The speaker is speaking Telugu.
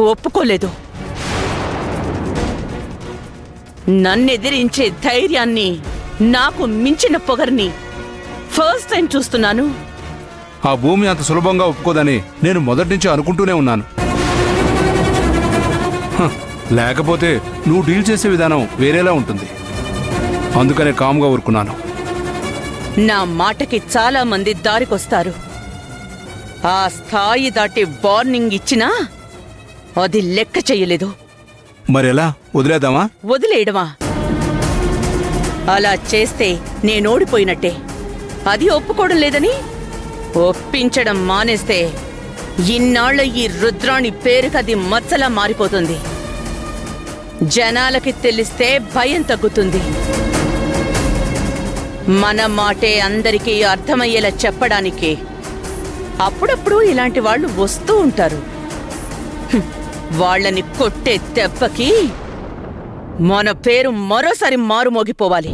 ఒప్పుకోలేదు. నన్నెదిరించే ధైర్యాన్ని, నాకు మించిన పొగర్ని ఫస్ట్ టైం చూస్తున్నాను. ఆ భూమి అంత సులభంగా ఒప్పుకోదని నేను మొదటి నుంచి అనుకుంటూనే ఉన్నాను. లేకపోతే నువ్వు డీల్ చేసే విధానం వేరేలా ఉంటుంది. అందుకనే కామ్గా ఊరుకున్నాను. నా మాటకి చాలా మంది దారికొస్తారు. ఆ స్థాయి దాటి వార్నింగ్ ఇచ్చినా అది లెక్క చెయ్యలేదు. మరెలా? వదిలేద్దామా? వదిలేయడమా? అలా చేస్తే నేనోడిపోయినట్టే. అది ఒప్పుకోవడం లేదని ఒప్పించడం మానేస్తే ఇన్నాళ్ల ఈ రుద్రాణి పేరుకది మచ్చలా మారిపోతుంది. జనాలకి తెలిస్తే భయం తగ్గుతుంది. మన మాటే అందరికీ అర్థమయ్యేలా చెప్పడానికి అప్పుడప్పుడు ఇలాంటి వాళ్ళు వస్తూ ఉంటారు. వాళ్ళని కొట్టే దెబ్బకి మన పేరు మరోసారి మారుమోగిపోవాలి.